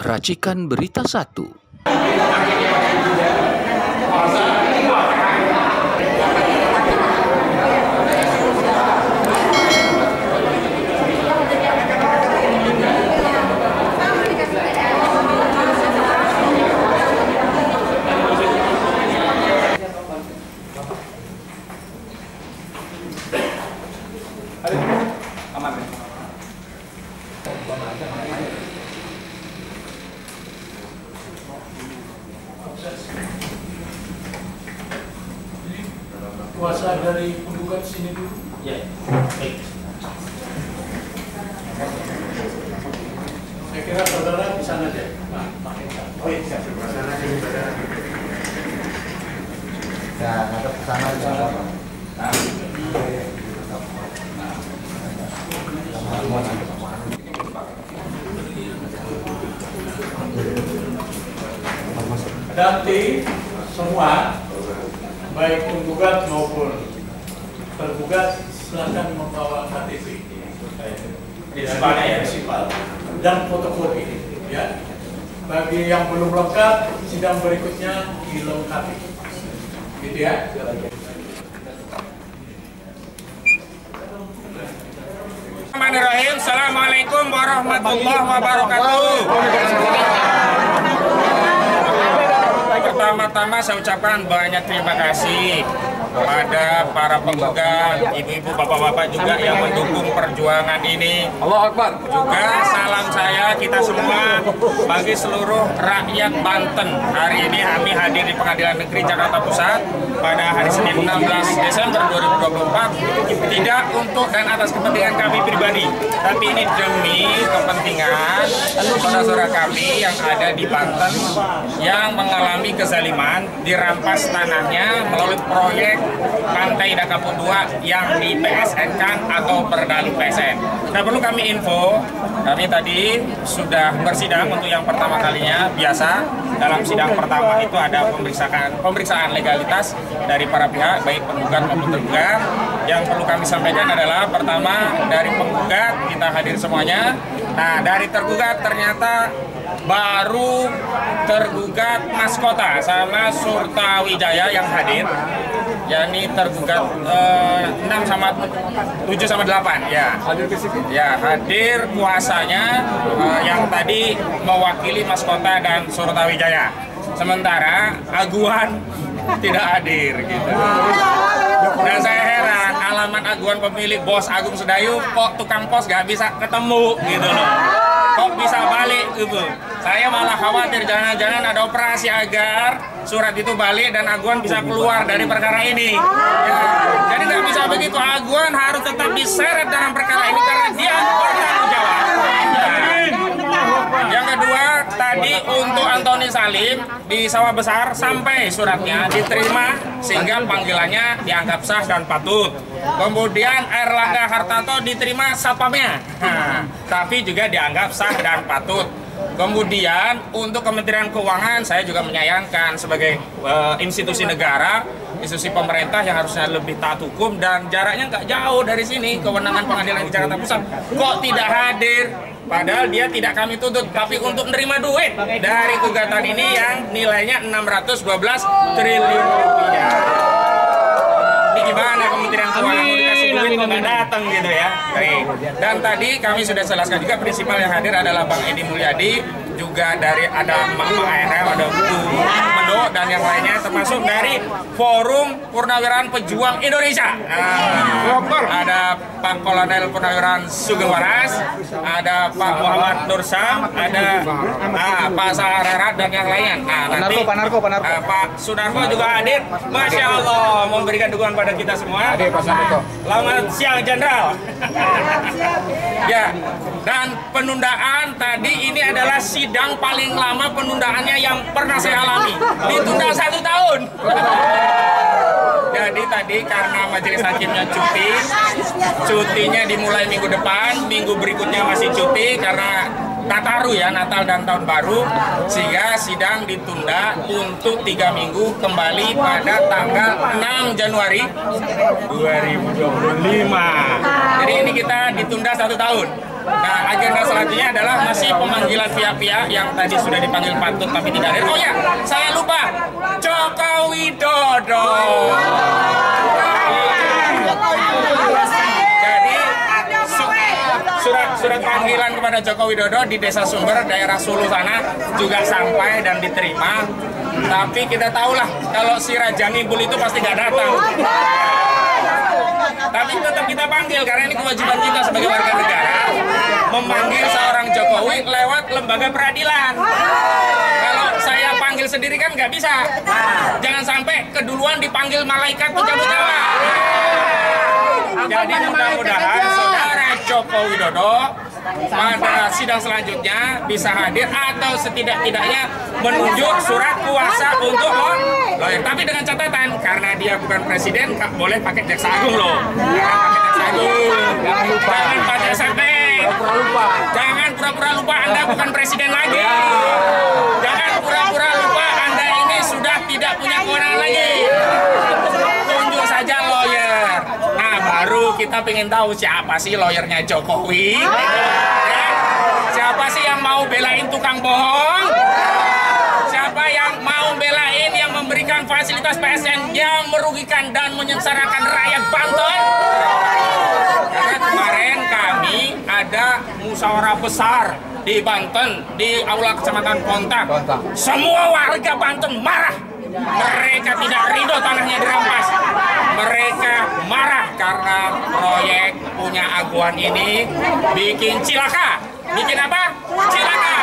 Racikan Berita 1. Kuasa dari penggugat sini dulu. Ya, baik. Saya kira saudara di sana aja. Oh iya, siap. Ya, ngadep ke sana di sana, Pak. Nanti semua baik penggugat maupun tergugat silakan membawa KTP prinsipal dan fotokopi ya. Bagi yang belum lengkap, sidang berikutnya dilengkapi. Gitu ya. Bismillahirrahmanirrahim. Assalamualaikum warahmatullahi wabarakatuh. Pertama-tama saya ucapkan banyak terima kasih kepada para penggugat, ibu-ibu, bapak-bapak juga yang mendukung perjuangan ini. Allahu Akbar. Juga salam saya kita semua bagi seluruh rakyat Banten. Hari ini kami hadir di Pengadilan Negeri Jakarta Pusat pada hari Senin 16 Desember 2024 tidak untuk dan atas kepentingan kami pribadi, tapi ini demi kepentingan saudara-saudara kami yang ada di Banten yang mengalami kezaliman, dirampas tanahnya melalui proyek Pantai Dakapu 2 yang di PSN-kan atau berdalih PSN. Nah, perlu kami info, kami tadi sudah bersidang untuk yang pertama kalinya. Biasa dalam sidang pertama itu ada pemeriksaan legalitas dari para pihak, baik penggugat maupun tergugat. Yang perlu kami sampaikan adalah pertama dari penggugat kita hadir semuanya. Nah, dari tergugat ternyata baru tergugat Mas Kota sama Surta Wijaya yang hadir. yakni tergugat 6 sama 7 sama 8 ya. Ya, hadir kuasanya yang tadi mewakili Mas Kota dan Surta Wijaya. Sementara aguan tidak hadir gitu. Dan saya heran, alamat aguan pemilik Bos Agung Sedayu kok tukang pos gak bisa ketemu gitu loh. Kok bisa balik gitu. Saya malah khawatir jangan-jangan ada operasi agar surat itu balik dan aguan bisa keluar dari perkara ini. Ya, jadi nggak bisa begitu, aguan harus tetap diseret dalam perkara ini karena dia bertanggung jawab. Yang kedua, tadi untuk Antoni Salim di Sawah Besar sampai suratnya diterima sehingga panggilannya dianggap sah dan patut. Kemudian Erlangga Hartarto diterima satpamnya, tapi juga dianggap sah dan patut. Kemudian untuk Kementerian Keuangan saya juga menyayangkan sebagai institusi negara, institusi pemerintah yang harusnya lebih taat hukum dan jaraknya nggak jauh dari sini, kewenangan pengadilan di Jakarta Pusat, kok tidak hadir? Padahal dia tidak kami tuntut, tapi untuk menerima duit dari gugatan ini yang nilainya 612 triliun rupiah. Ini gimana Kementerian Keuangan mau dikasih duit kok nggak datang gitu ya? Baik. Dan tadi kami sudah jelaskan juga prinsipal yang hadir adalah Bang Edi Mulyadi, juga dari ada Mama ANL, ada Bu Mendo dan yang lainnya, termasuk dari Forum Purnawirawan Pejuang Indonesia. Ada Pak Kolonel Purnawirawan Sugeng Waras, ada Pak Muhammad Nursam, ada Pak Sararat dan yang lainnya. Nah, nanti Pak Sunarko juga hadir. Masya Allah memberikan dukungan pada kita semua. Selamat siang Jenderal. Ya, dan penundaan tadi ini adalah sidang paling lama penundaannya yang pernah saya alami. Ditunda 1 tahun. Jadi tadi karena majelis hakimnya cuti, cutinya dimulai minggu depan, minggu berikutnya masih cuti karena Nataru ya, Natal dan Tahun Baru, sehingga sidang ditunda untuk 3 minggu kembali pada tanggal 6 Januari 2025. Jadi ini kita ditunda 1 tahun. Nah, agenda selanjutnya adalah masih pemanggilan pihak-pihak yang tadi sudah dipanggil patut tapi tidak hadir. Oh ya, saya lupa, Joko Widodo. Jadi surat panggilan kepada Joko Widodo di Desa Sumber, daerah Sulu sana juga sampai dan diterima. Tapi kita tahulah kalau si Raja Ngibul itu pasti gak datang. Tapi tetap kita panggil karena ini kewajiban kita sebagai warga negara memanggil seorang Jokowi lewat lembaga peradilan. Kalau saya panggil sendiri kan nggak bisa. Jangan sampai keduluan dipanggil malaikat pencabut nyawa. Jadi mudah-mudahan saudara Joko Widodo pada sidang selanjutnya bisa hadir atau setidak-tidaknya menunjuk surat kuasa untuk lawyer. Tapi dengan catatan, karena dia bukan presiden, nggak boleh pakai jaksa agung loh. Jangan pada sampai, jangan pura-pura lupa Anda bukan presiden lagi. Jangan pura-pura lupa Anda ini sudah tidak punya kewenangan lagi. Tunjuk saja lawyer. Nah, baru kita pengen tahu siapa sih lawyernya Jokowi. Ya? Siapa sih yang mau belain tukang bohong? Siapa yang mau belain yang memberikan fasilitas PSN yang merugikan dan menyengsarakan rakyat Banten? Karena kemarin kami ada musyawarah besar di Banten, di Aula Kecamatan Kontak. Semua warga Banten marah. Mereka tidak ridho tanahnya dirampas. Mereka marah karena proyek punya Aguan ini bikin cilaka. Bikin apa? Cilaka.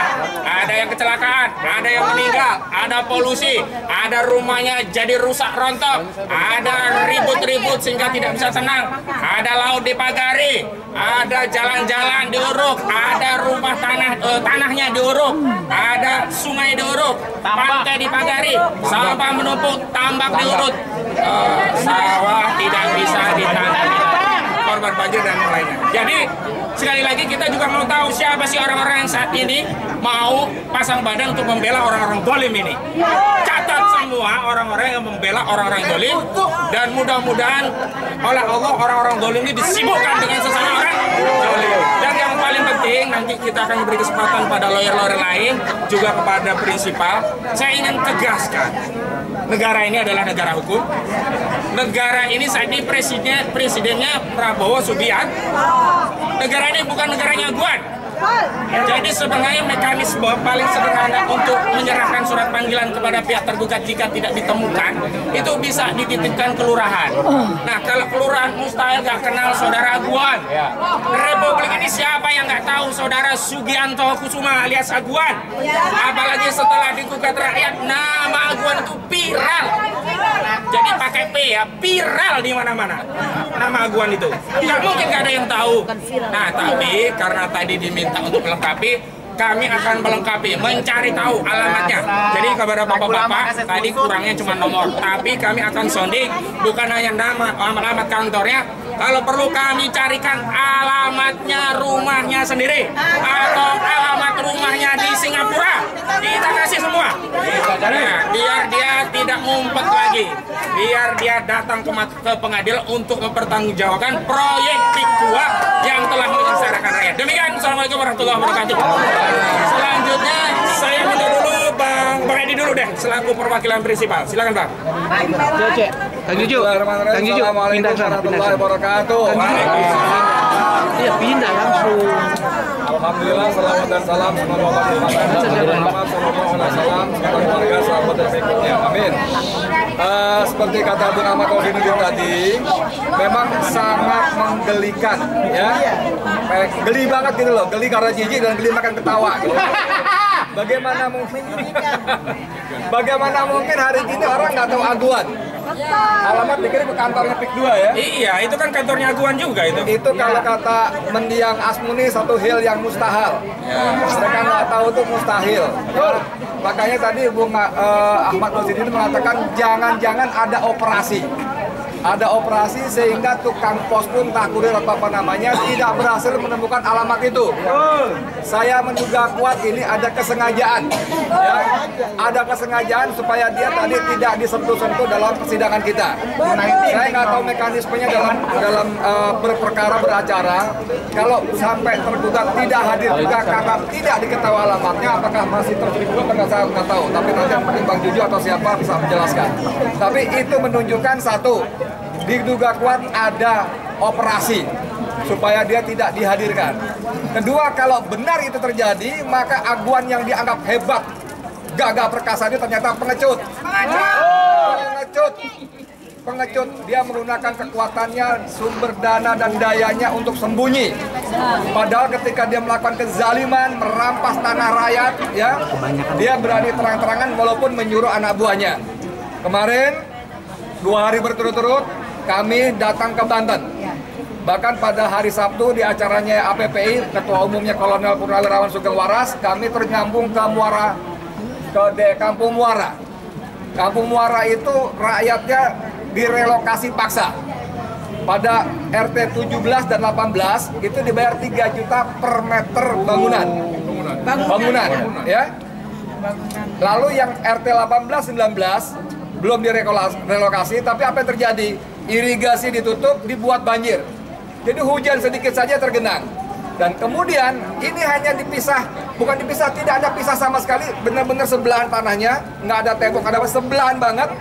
Ada yang kecelakaan, ada yang meninggal, ada polusi, ada rumahnya jadi rusak rontok, ada ribut-ribut sehingga tidak bisa tenang, ada laut dipagari, ada jalan-jalan diuruk, ada rumah tanahnya diuruk, ada sungai diuruk, pantai dipagari, sampah menumpuk, tambak diurut, sawah tidak bisa ditanam, korban banjir dan yang lainnya. Jadi sekali lagi kita juga mau tahu siapa sih orang-orang yang saat ini mau pasang badan untuk membela orang-orang dolim ini. Catat semua orang-orang yang membela orang-orang dolim, dan mudah-mudahan oleh Allah orang-orang dolim ini disibukkan dengan sesama orang dolim. Dan yang paling penting, nanti kita akan beri kesempatan pada lawyer-lawyer lain, juga kepada prinsipal. Saya ingin tegaskan, negara ini adalah negara hukum. Negara ini saat ini presidennya Prabowo Subianto. Negara ini bukan negaranya Aguan. Jadi sebenarnya mekanisme paling sederhana untuk menyerahkan surat panggilan kepada pihak tergugat jika tidak ditemukan itu bisa dititipkan kelurahan. Nah, kalau kelurahan mustahil nggak kenal saudara Aguan. Republik ini siapa yang nggak tahu saudara Sugianto Kusuma alias Aguan? Apalagi setelah digugat rakyat, nama Aguan itu viral. Jadi pakai P ya, viral di mana-mana nama Aguan itu. Nggak mungkin nggak ada yang tahu. Nah, tapi karena tadi diminta untuk melengkapi, kami akan melengkapi, mencari tahu alamatnya. Jadi kepada bapak-bapak, tadi kurangnya cuma nomor, tapi kami akan sounding bukan hanya nama, alamat kantornya. Kalau perlu kami carikan alamatnya rumahnya sendiri atau alamat rumahnya di Singapura. Kita kasih semua. Nah, biar dia tidak ngumpet lagi. Biar dia datang ke pengadilan untuk mempertanggungjawabkan proyek PIK 2 yang telah menyengsarakan rakyat. Demikian, Assalamualaikum warahmatullahi wabarakatuh. Selanjutnya saya minta dulu Bang Edi dulu deh selaku perwakilan prinsipal. Silakan Bang. Kang Juju, pindah sana. Iya, pindah langsung. Alhamdulillah, salawat dan salam semoga Muhammad sallallahu alaihi wasallam semoga keluarga sahabat dan berikutnya. Amin. Seperti kata Bung Ahmad Kofinudin tadi, memang sangat menggelikan, ya. Geli banget gitu loh, geli karena jijik dan geli makan ketawa. Gitu. Bagaimana mungkin hari ini orang nggak tahu Aguan? Alamat dikirim ke kantornya PIK 2 ya? Iya, itu kan kantornya Aguan juga itu. Itu kalau kata mendiang Asmuni satu hal yang mustahil. Mereka nggak tahu itu mustahil. Makanya tadi Bung Ahmad Kofinudin mengatakan jangan-jangan ada operasi. ada operasi sehingga tukang pos pun tak kurir apa namanya tidak berhasil menemukan alamat itu. Saya menduga kuat ini ada kesengajaan, ya. Ada kesengajaan supaya dia tadi tidak disentuh-sentuh dalam persidangan kita. Saya nggak tahu mekanismenya dalam berperkara beracara. Kalau sampai tergugat tidak hadir juga karena tidak diketahui alamatnya, apakah masih terselingkuh atau saya nggak tahu. Tapi nanti Bang Juju atau siapa bisa menjelaskan. Tapi itu menunjukkan satu, diduga kuat ada operasi supaya dia tidak dihadirkan. Kedua, kalau benar itu terjadi, maka aguan yang dianggap hebat, gagah perkasa ini ternyata pengecut. Pengecut, dia menggunakan kekuatannya, sumber dana dan dayanya untuk sembunyi. Padahal ketika dia melakukan kezaliman, merampas tanah rakyat, ya, dia berani terang-terangan walaupun menyuruh anak buahnya. Kemarin 2 hari berturut-turut kami datang ke Banten. Bahkan pada hari Sabtu di acaranya APPI, Ketua Umumnya Kolonel Purnawirawan Sugeng Waras, kami ternyambung ke Kampung Muara. Kampung Muara itu rakyatnya direlokasi paksa. Pada RT 17 dan 18 itu dibayar 3 juta per meter bangunan, ya. Lalu yang RT 18 19 belum direlokasi, tapi apa yang terjadi? Irigasi ditutup, dibuat banjir. Jadi hujan sedikit saja tergenang. Dan kemudian ini hanya dipisah, bukan dipisah, tidak ada pisah sama sekali, benar-benar sebelahan tanahnya, nggak ada tembok, ada sebelahan banget.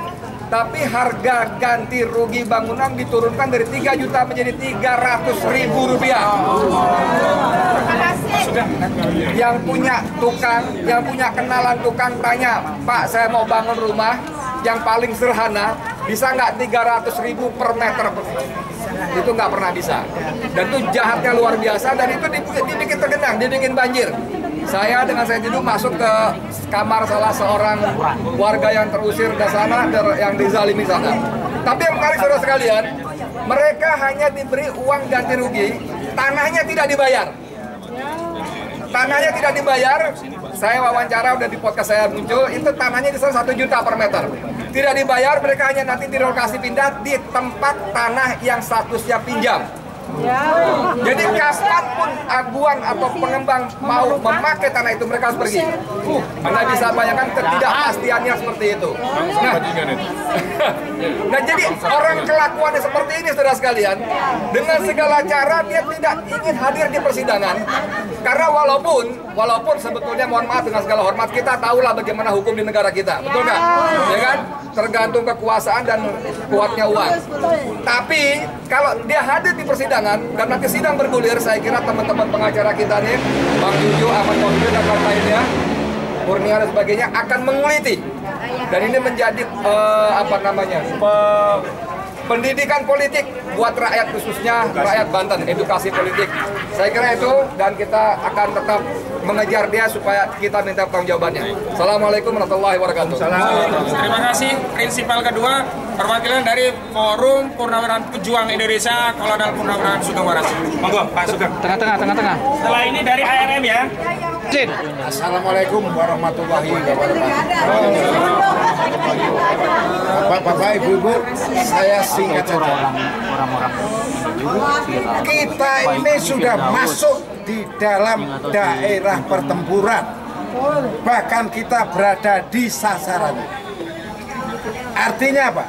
Tapi harga ganti rugi bangunan diturunkan dari 3 juta menjadi 300.000 rupiah. Yang punya tukang, yang punya kenalan tukang tanya, Pak, saya mau bangun rumah yang paling sederhana, bisa nggak 300.000 per meter? Itu nggak pernah bisa. Dan itu jahatnya luar biasa, dan itu dibikin tergenang, dibikin banjir. Saya dengan saya duduk masuk ke kamar salah seorang warga yang terusir ke sana, yang dizalimi sana. Tapi yang menarik saudara sekalian, mereka hanya diberi uang ganti rugi, tanahnya tidak dibayar. Tanahnya tidak dibayar. Saya wawancara, udah di podcast saya muncul, itu tanahnya di sana 1 juta per meter. Tidak dibayar, mereka hanya nanti direlokasi pindah di tempat tanah yang statusnya pinjam. Jadi kapanpun aguan atau pengembang mau memakai tanah itu, mereka harus pergi. Anda bisa bayangkan ketidakpastiannya seperti itu. Nah, jadi orang kelakuannya seperti ini, saudara sekalian, dengan segala cara dia tidak ingin hadir di persidangan. Karena walaupun sebetulnya, mohon maaf dengan segala hormat, kita tahulah bagaimana hukum di negara kita, betul nggak? Ya kan? Tergantung kekuasaan dan kuatnya uang. Tapi kalau dia hadir di persidangan dan nanti sidang bergulir, saya kira teman-teman pengacara kita nih, Bang Juju, Ahmad Taufik dan lain-lainnya, Kurnia dan sebagainya akan menguliti. Dan ini menjadi pendidikan politik buat rakyat, khususnya rakyat Banten, edukasi politik. Saya kira itu, dan kita akan tetap mengejar dia supaya kita minta pertanggungjawabannya. Assalamualaikum warahmatullahi wabarakatuh. Terima kasih. Prinsipal kedua, perwakilan dari Forum Purnawirawan Pejuang Indonesia, Kolonel Purnawirawan Sugeng Waras. Monggo, Pak Sugeng. Tengah. Setelah ini dari ARM ya. Jin. Assalamualaikum warahmatullahi wabarakatuh. Bapak, Ibu, saya singkat saja. Kita ini sudah masuk di dalam daerah pertempuran. Bahkan kita berada di sasaran. Artinya apa?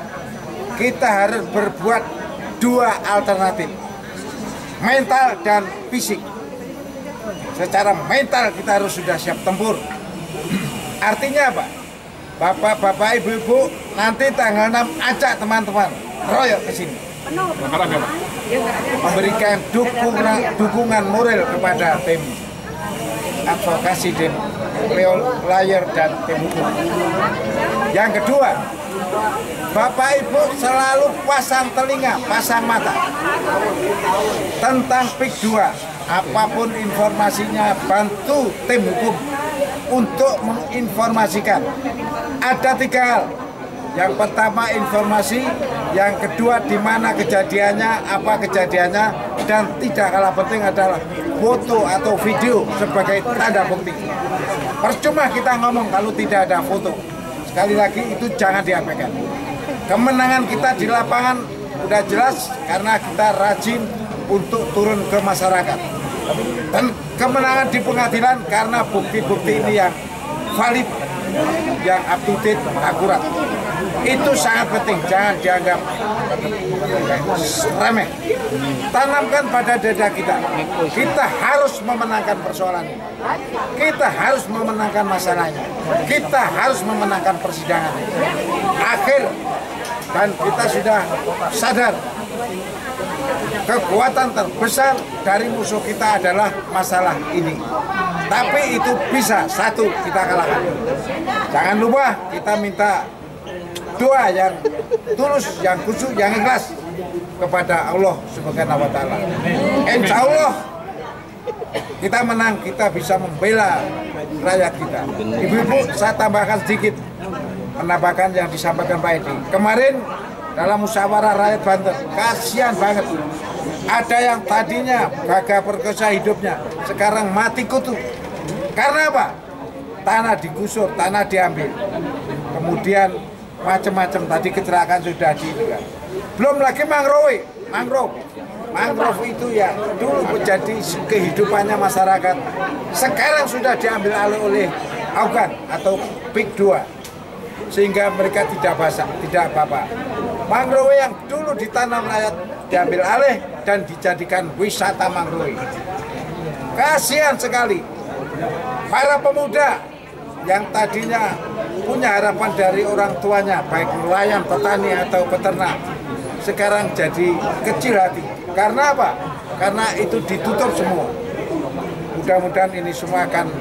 Kita harus berbuat 2 alternatif, mental dan fisik. Secara mental kita harus sudah siap tempur. Artinya apa? Bapak, Ibu, nanti tanggal 6 ajak teman-teman royok ke sini. Memberikan dukungan moral kepada tim advokasi dan lawyer dan tim hukum. Yang kedua, Bapak Ibu selalu pasang telinga, pasang mata tentang PIK 2. Apapun informasinya, bantu tim hukum untuk menginformasikan. Ada 3 hal. Yang pertama informasi, yang kedua di mana kejadiannya, apa kejadiannya, dan tidak kalah penting adalah foto atau video sebagai tanda bukti. Percuma kita ngomong kalau tidak ada foto. Sekali lagi itu jangan diabaikan. Kemenangan kita di lapangan udah jelas karena kita rajin untuk turun ke masyarakat. Dan kemenangan di pengadilan karena bukti-bukti ini yang valid, yang up to date, akurat. Itu sangat penting, jangan dianggap remeh. Tanamkan pada dada kita. Kita harus memenangkan persoalan ini. Kita harus memenangkan masalahnya. Kita harus memenangkan persidangan. Akhir, dan kita sudah sadar kekuatan terbesar dari musuh kita adalah masalah ini. Tapi itu bisa, satu, kita kalahkan. Jangan lupa kita minta doa yang tulus, yang khusyuk, yang ikhlas kepada Allah Subhanahu wa Ta'ala. Insya Allah kita menang, kita bisa membela rakyat kita. Ibu-ibu, saya tambahkan sedikit menambahkan yang disampaikan Pak Edi. Kemarin dalam musyawarah rakyat Banten, kasihan banget. Ada yang tadinya gagal perkosa hidupnya, sekarang mati kutu. Karena apa? Tanah digusur, tanah diambil. Kemudian macam-macam tadi kecelakaan sudah diingat. Belum lagi mangrove itu ya dulu menjadi kehidupannya masyarakat. Sekarang sudah diambil alih oleh Augan atau Pik 2. Sehingga mereka tidak basah, tidak apa-apa. Mangrove yang dulu ditanam rakyat diambil alih dan dijadikan wisata mangrove. Kasihan sekali para pemuda yang tadinya punya harapan dari orang tuanya, baik nelayan, petani atau peternak, sekarang jadi kecil hati. Karena apa? Karena itu ditutup semua. Mudah-mudahan ini semua akan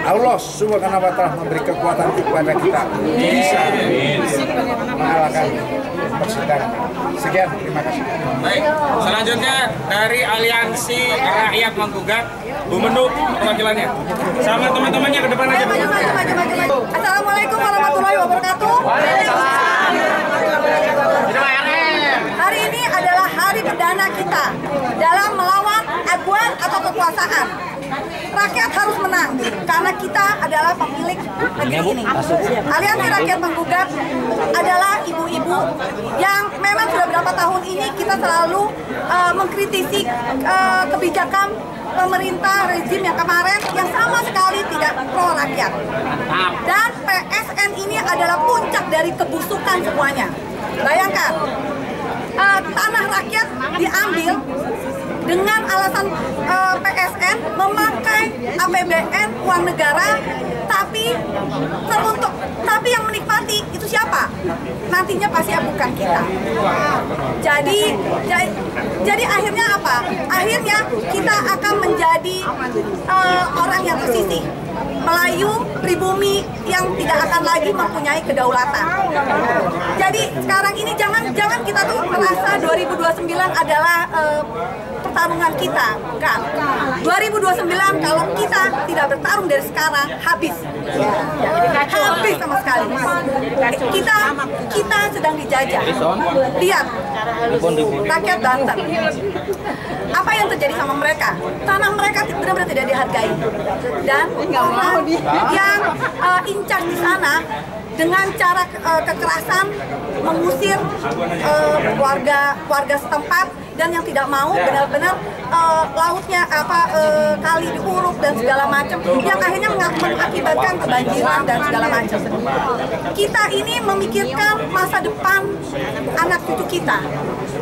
Allah Subhanahu wa Ta'ala memberi kekuatan kepada kita bisa mengalahkan persidangan. Sekian, terima kasih. Baik, selanjutnya dari Aliansi Rakyat Menggugat, Bu Menduk perwakilannya. Sama teman-temannya ke depan aja. Assalamualaikum warahmatullahi wabarakatuh. Hari ini adalah hari perdana kita dalam melawan aduan atau kekuasaan. Rakyat harus menang karena kita adalah pemilik negeri ini. Aliansi Rakyat Menggugat adalah ibu-ibu yang memang sudah berapa tahun ini kita selalu mengkritisi kebijakan pemerintah rezim yang kemarin yang sama sekali tidak pro rakyat. Dan PSN ini adalah puncak dari kebusukan semuanya. Bayangkan, tanah rakyat diambil dengan alasan PSN memakai APBN uang negara, tapi yang menikmati itu siapa? Nantinya pasti bukan kita. Jadi akhirnya apa? Akhirnya kita akan menjadi orang yang tersisih, Melayu pribumi yang tidak akan lagi mempunyai kedaulatan. Jadi sekarang ini jangan kita tuh merasa 2029 adalah pertarungan kita, bukan. 2029 kalau kita tidak bertarung dari sekarang habis sama sekali. Kita sedang dijajah. Lihat rakyat Banten. Apa yang terjadi sama mereka? Tanah mereka benar-benar tidak dihargai. Dan orang yang incar di sana dengan cara kekerasan mengusir warga setempat, dan yang tidak mau benar-benar lautnya kali diuruk dan segala macam, yang akhirnya mengakibatkan kebanjiran dan segala macam. Kita ini memikirkan masa depan anak cucu kita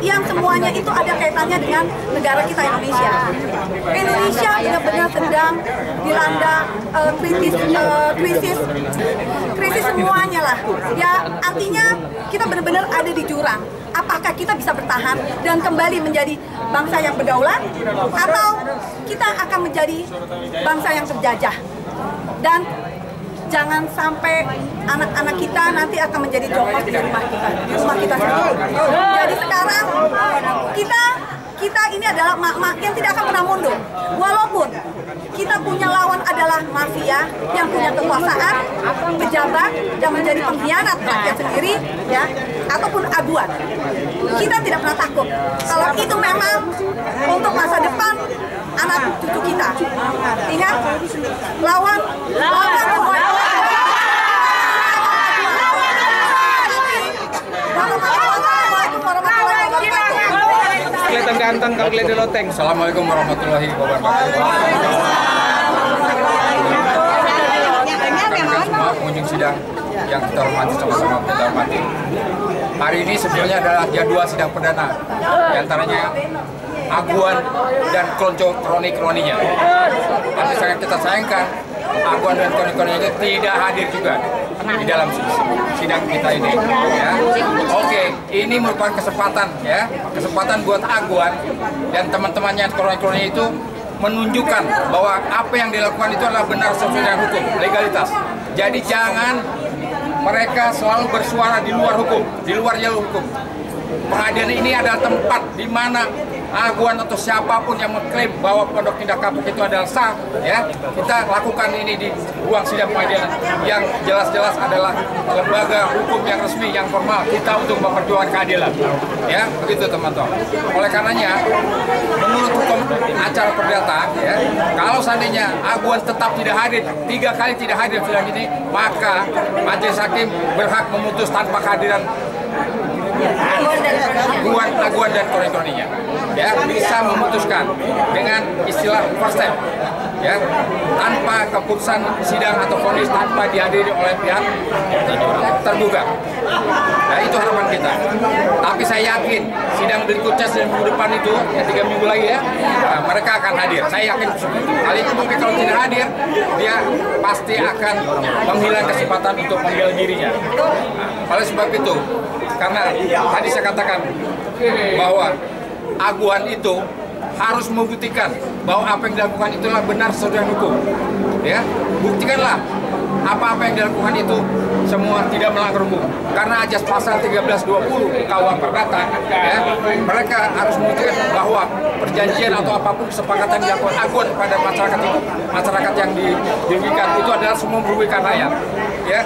yang semuanya itu ada kaitannya dengan negara kita Indonesia. Indonesia benar-benar sedang dilanda krisis semuanya lah. Ya artinya kita benar-benar ada di jurang. Apakah kita bisa bertahan dan kembali menjadi bangsa yang berdaulat, atau kita akan menjadi bangsa yang terjajah? Dan jangan sampai anak-anak kita nanti akan menjadi jongkok di rumah kita sendiri. Jadi sekarang kita ini adalah mak-mak yang tidak akan pernah mundur. Walaupun kita punya lawan adalah mafia yang punya kekuasaan, pejabat yang menjadi pengkhianat rakyat sendiri, ya, ataupun aduan. Kita tidak pernah takut. Kalau itu memang untuk masa depan anak cucu kita. Ingat, lawan semua. ganteng kalau kelihatan di loteng. Assalamualaikum warahmatullahi wabarakatuh. Kami semua pengunjung sidang yang kita hormati, sama-sama kita hormati. Hari ini sebenarnya adalah jadwal sidang perdana, di antaranya Aguan dan kroni-kroninya. Tapi sangat kita sayangkan, Aguan dan kroni-kroninya itu tidak hadir juga di dalam sidang kita ini. Ya. Oke, ini merupakan kesempatan, ya, kesempatan buat Aguan dan teman-temannya kroni-kroninya itu menunjukkan bahwa apa yang dilakukan itu adalah benar sesuai dengan hukum, legalitas. Jadi jangan mereka selalu bersuara di luar hukum, di luar jalur hukum. Pengadilan ini adalah tempat di mana Aguan atau siapapun yang mengklaim bahwa Pondok Indah Kapuk itu adalah sah, ya, kita lakukan ini di ruang sidang pengadilan yang jelas-jelas adalah lembaga hukum yang resmi, yang formal kita untuk memperjuangkan keadilan, ya, begitu teman-teman. Oleh karenanya, menurut hukum acara perdata, ya, kalau seandainya Aguan tetap tidak hadir, 3 kali tidak hadir sidang ini, maka majelis hakim berhak memutus tanpa kehadiran Aguan dan kroni-kroninya, ya, bisa memutuskan dengan istilah first step, ya, tanpa keputusan sidang atau vonis, tanpa dihadiri oleh pihak tergugat. Nah, itu harapan kita. Tapi saya yakin sidang berikutnya, sidang minggu depan itu, ya 3 minggu lagi, ya, nah, mereka akan hadir. Saya yakin seperti itu. Tapi kalau tidak hadir, dia pasti akan menghilang kesempatan untuk membela dirinya. Nah, oleh sebab itu, karena tadi saya katakan bahwa Aguan itu harus membuktikan bahwa apa yang dilakukan itulah benar sesuai hukum, ya, buktikanlah apa-apa yang dilakukan itu semua tidak melanggar hukum. Karena ajas pasal 1320 KUH Perdata, ya, mereka harus membuktikan bahwa perjanjian atau apapun kesepakatan yang dilakukan Aguan pada masyarakat itu, masyarakat yang dirugikan itu adalah semua merugikan rakyat, ya.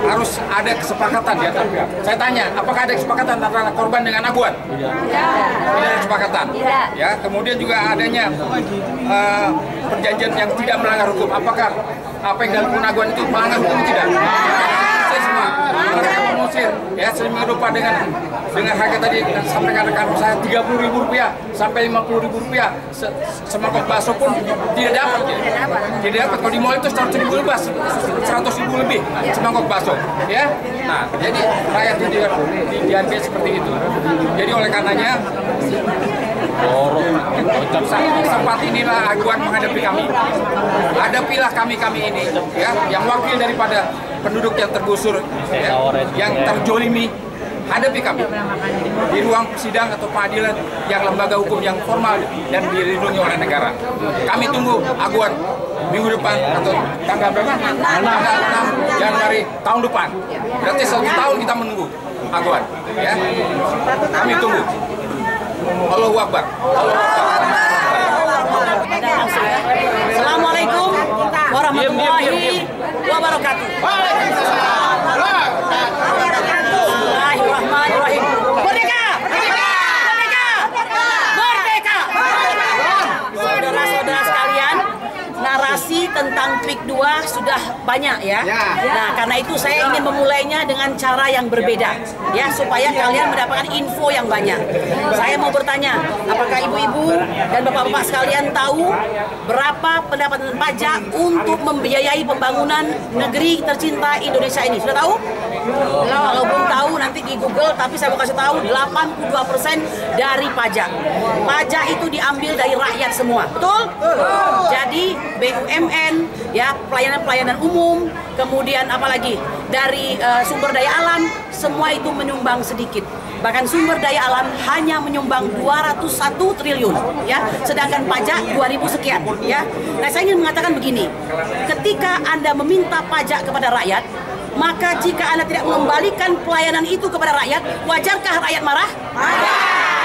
Harus ada kesepakatan di antara pihak. Saya tanya, apakah ada kesepakatan antara korban dengan Aguan? Tidak ada kesepakatan. Ya, kemudian juga adanya perjanjian yang tidak melanggar hukum. Apakah apa yang dilakukan Aguan itu melanggar hukum? Tidak. Mereka mengusir, ya, seminggu depan dengan harga tadi sampaikan rekan saya Rp30.000 sampai Rp50.000 semangkok bakso pun tidak dapat, ya. Tidak dapat. Kalau di mall itu 100.000 lebih semangkok bakso, ya. Nah, jadi rakyat itu dihargai seperti itu. Jadi oleh karenanya sempat inilah Aguan menghadapi kami. Hadapilah kami ini, ya, yang wakil daripada penduduk yang tergusur, ya, yang terjolimi. Hadapi kami di ruang sidang atau pengadilan yang lembaga hukum yang formal dan dilindungi oleh negara. Kami tunggu Aguan minggu depan atau tanggal berapa? Tanggal 6 Januari tahun depan. Berarti 1 tahun kita menunggu Aguan, ya. Kami tunggu. Allahu Akbar. Assalamualaikum warahmatullahi wabarakatuh. Bismillahirrahmanirrahim. Merdeka! Merdeka! Merdeka! Saudara-saudara sekalian, narasi tentang PIK 2 sudah banyak, ya. Nah, karena itu saya ingin memulainya dengan cara yang berbeda, ya, supaya kalian mendapatkan info yang banyak. Saya mau bertanya, apakah ibu-ibu dan bapak-bapak sekalian tahu berapa pendapatan pajak untuk membiayai pembangunan negeri tercinta Indonesia ini? Sudah tahu? Kalau belum tahu nanti di Google, tapi saya mau kasih tahu 82% dari pajak. Pajak itu diambil dari rakyat semua, betul? Jadi BUMN, ya, pelayanan-pelayanan umum, kemudian apalagi dari sumber daya alam, semua itu menyumbang sedikit. Bahkan sumber daya alam hanya menyumbang 201 triliun, ya, sedangkan pajak 2.000 sekian, ya. Nah, saya ingin mengatakan begini, ketika Anda meminta pajak kepada rakyat, maka jika Anda tidak mengembalikan pelayanan itu kepada rakyat, wajarkah rakyat marah?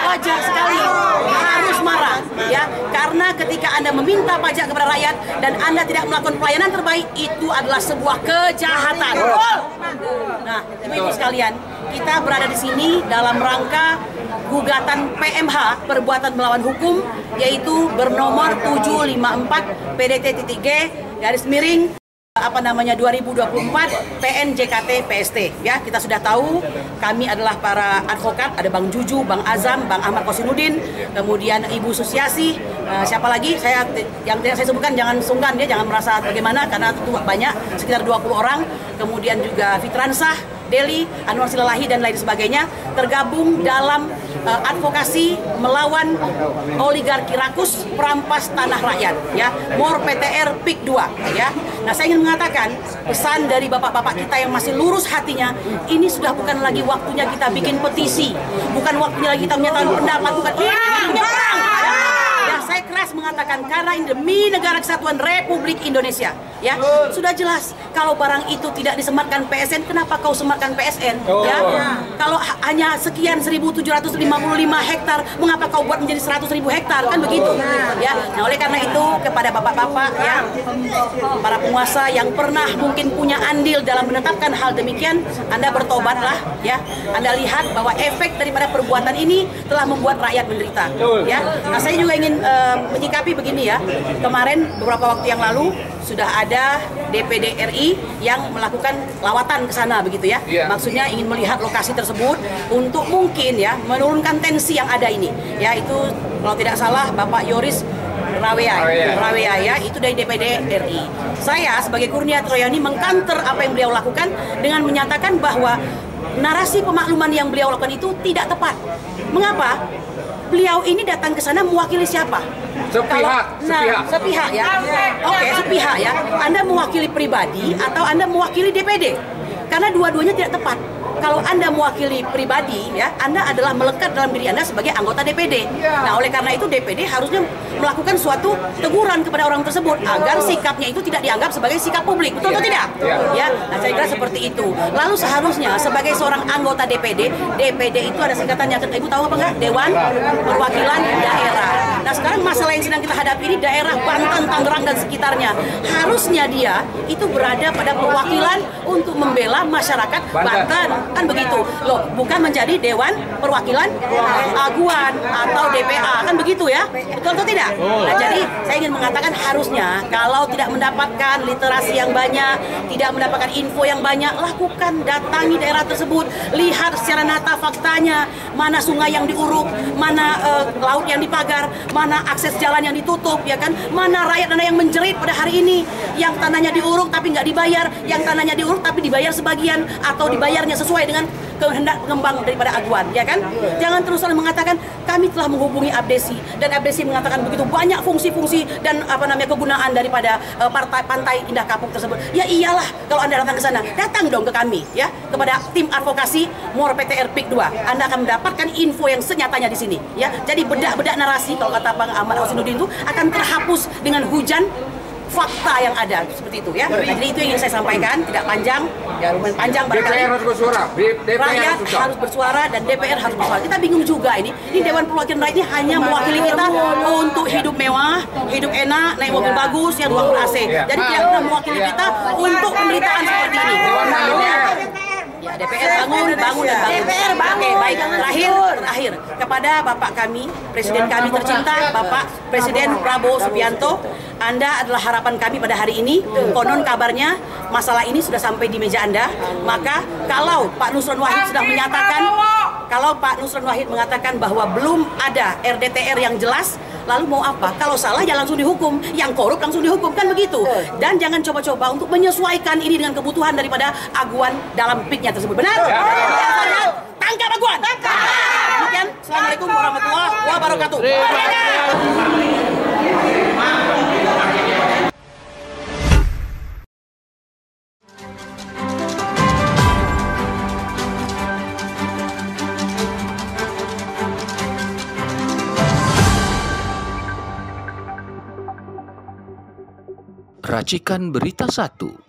Wajar sekali, harus marah, ya, karena ketika Anda meminta pajak kepada rakyat dan Anda tidak melakukan pelayanan terbaik, itu adalah sebuah kejahatan. Nah, ibu-ibu sekalian, kita berada di sini dalam rangka gugatan PMH, perbuatan melawan hukum, yaitu bernomor 754 PDT-G 2024 PNJKT PST ya. Kita sudah tahu kami adalah para advokat, ada Bang Juju, Bang Azam, Bang Ahmad Kosinuddin, kemudian Ibu Susiasi, siapa lagi yang tidak saya sebutkan, jangan sungkan ya, jangan merasa bagaimana karena itu banyak, sekitar 20 orang, kemudian juga Fitransah, Deli, Anwar Silalahi dan lain sebagainya tergabung dalam advokasi melawan oligarki rakus perampas tanah rakyat ya, More PTR PIK 2 ya. Nah, saya ingin mengatakan pesan dari bapak-bapak kita yang masih lurus hatinya, ini sudah bukan lagi waktunya kita bikin petisi, bukan waktunya lagi kita menyatakan pendapat, bukan ini waktunya perang. Dan saya keras mengatakan karena ini demi negara kesatuan Republik Indonesia ya, sudah jelas kalau barang itu tidak disematkan PSN, kenapa kau sematkan PSN ya? Kalau hanya sekian 1.755 hektar, mengapa kau buat menjadi 100.000 hektar, kan begitu ya. Nah, oleh karena itu kepada bapak-bapak ya, para penguasa yang pernah mungkin punya andil dalam menetapkan hal demikian, Anda bertobatlah ya. Anda lihat bahwa efek daripada perbuatan ini telah membuat rakyat menderita ya. Nah, saya juga ingin menyikapi begini ya. Kemarin beberapa waktu yang lalu sudah ada DPD RI yang melakukan lawatan ke sana begitu ya. Maksudnya ingin melihat lokasi tersebut untuk mungkin ya menurunkan tensi yang ada ini. Ya, itu kalau tidak salah Bapak Yoris Rawea ya, itu dari DPD RI. Saya sebagai Kurnia Troyani mengkanter apa yang beliau lakukan dengan menyatakan bahwa narasi pemakluman yang beliau lakukan itu tidak tepat. Mengapa? Beliau ini datang ke sana mewakili siapa? Sepihak ya. Oke, sepihak ya. Anda mewakili pribadi atau Anda mewakili DPD? Karena dua-duanya tidak tepat. Kalau Anda mewakili pribadi, ya, Anda adalah melekat dalam diri Anda sebagai anggota DPD. Nah, oleh karena itu DPD harusnya melakukan suatu teguran kepada orang tersebut agar sikapnya itu tidak dianggap sebagai sikap publik. Betul atau tidak? Ya, nah saya kira seperti itu. Lalu seharusnya sebagai seorang anggota DPD, DPD itu ada singkatannya, Ibu tahu apa enggak? Dewan Perwakilan Daerah. Nah, sekarang masalah yang sedang kita hadapi ini daerah Banten, Tangerang dan sekitarnya. Harusnya dia itu berada pada perwakilan untuk membela masyarakat Banten. Kan begitu loh, bukan menjadi Dewan Perwakilan Aguan atau DPA, kan begitu ya, betul atau tidak? Nah, jadi saya ingin mengatakan harusnya kalau tidak mendapatkan literasi yang banyak, tidak mendapatkan info yang banyak, lakukan, datangi daerah tersebut, lihat secara nyata faktanya, mana sungai yang diuruk, mana laut yang dipagar, mana akses jalan yang ditutup, ya kan, mana rakyat yang menjerit pada hari ini, yang tanahnya diuruk tapi nggak dibayar, yang tanahnya diuruk tapi dibayar sebagian atau dibayarnya sesuai dengan kehendak pengembang daripada Aguan, ya kan? Jangan terus-terusan mengatakan kami telah menghubungi Abdesi dan Abdesi mengatakan begitu banyak fungsi-fungsi dan kegunaan daripada pantai Indah Kapuk tersebut. Ya iyalah, kalau Anda datang ke sana, datang dong ke kami, ya, kepada tim advokasi More PTR PIK 2. Anda akan mendapatkan info yang senyatanya di sini, ya. Jadi bedak-bedak narasi kalau kata Bang Ahmad Kosinuddin itu akan terhapus dengan hujan fakta yang ada, seperti itu ya. Nah, jadi itu yang ingin saya sampaikan, tidak panjang, ya lumayan panjang barangkali. DPR harus bersuara, rakyat harus bersuara dan DPR harus bersuara. Kita bingung juga ini Dewan Perwakilan Rakyat ini hanya mewakili kita untuk hidup mewah, hidup enak, naik mobil bagus, yang ruang AC. Jadi tidak pernah mewakili kita untuk pemberitaan seperti ini. Ya, DPR bangun dan bangun. Oke, baik. Terakhir kepada Bapak kami, Presiden kami tercinta, Bapak Presiden Prabowo Subianto, Anda adalah harapan kami pada hari ini. Konon kabarnya masalah ini sudah sampai di meja Anda. Maka kalau Pak Nusron Wahid sudah menyatakan, bahwa belum ada RDTR yang jelas, lalu mau apa? Kalau salah ya langsung dihukum, yang korup langsung dihukum, kan begitu. Dan jangan coba-coba untuk menyesuaikan ini dengan kebutuhan daripada Aguan dalam PIK-nya tersebut. Benar? Tangkap Aguan! Demikian, Assalamualaikum warahmatullahi wabarakatuh. Racikan Berita 1.